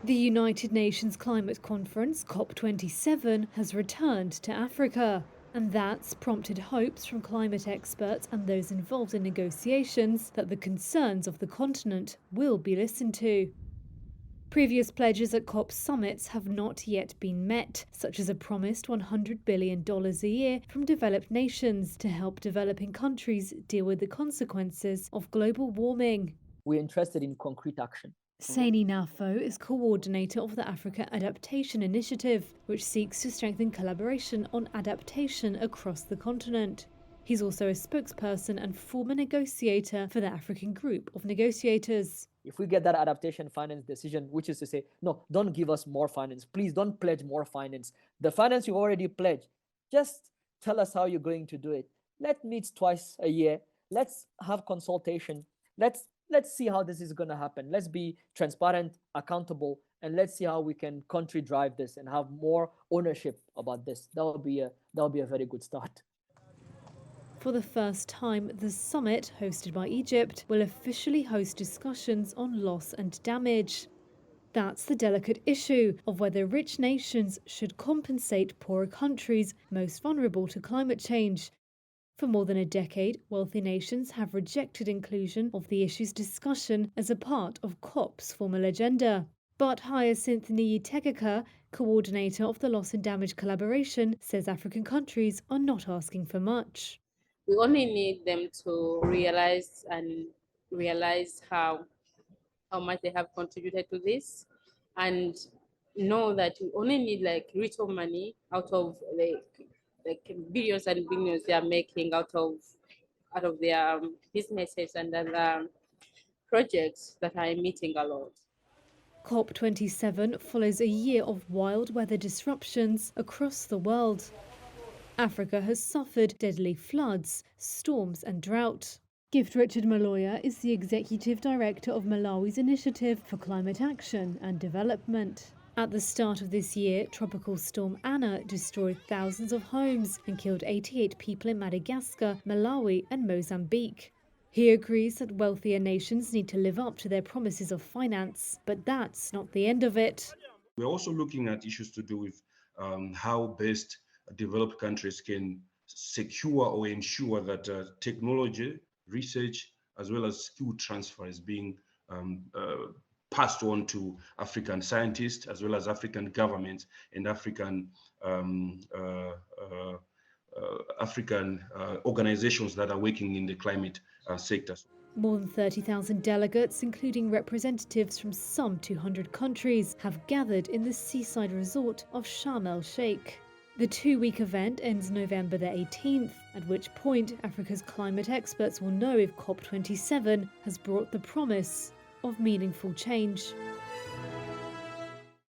The United Nations Climate Conference, COP27, has returned to Africa. And that's prompted hopes from climate experts and those involved in negotiations that the concerns of the continent will be listened to. Previous pledges at COP summits have not yet been met, such as a promised $100 billion a year from developed nations to help developing countries deal with the consequences of global warming. We're interested in concrete action. Saini Nafo is coordinator of the Africa Adaptation Initiative, which seeks to strengthen collaboration on adaptation across the continent. He's also a spokesperson and former negotiator for the African Group of Negotiators. If we get that adaptation finance decision, which is to say, no, don't give us more finance. Please don't pledge more finance. The finance you already pledged, just tell us how you're going to do it. Let's meet twice a year. Let's have consultation. Let's see how this is going to happen. Let's be transparent, accountable, and let's see how we can country drive this and have more ownership about this. That would be a very good start. For the first time, the summit, hosted by Egypt, will officially host discussions on loss and damage. That's the delicate issue of whether rich nations should compensate poorer countries most vulnerable to climate change. For more than a decade, wealthy nations have rejected inclusion of the issue's discussion as a part of COP's formal agenda. But Hyacinth Niyitegeka, coordinator of the Loss and Damage Collaboration, says African countries are not asking for much. We only need them to realize how much they have contributed to this, and know that we only need like little money out of like billions and billions they are making out of their businesses and other projects that are emitting a lot. COP27 follows a year of wild weather disruptions across the world. Africa has suffered deadly floods, storms and drought. Gift Richard Maloya is the executive director of Malawi's Initiative for Climate Action and Development. At the start of this year, Tropical Storm Anna destroyed thousands of homes and killed 88 people in Madagascar, Malawi and Mozambique. He agrees that wealthier nations need to live up to their promises of finance, but that's not the end of it. We're also looking at issues to do with how best developed countries can secure or ensure that technology, research, as well as skill transfer is being passed on to African scientists, as well as African governments and African organizations that are working in the climate sector. More than 30,000 delegates, including representatives from some 200 countries, have gathered in the seaside resort of Sharm el-Sheikh. The two-week event ends November the 18th, at which point Africa's climate experts will know if COP27 has brought the promise of meaningful change.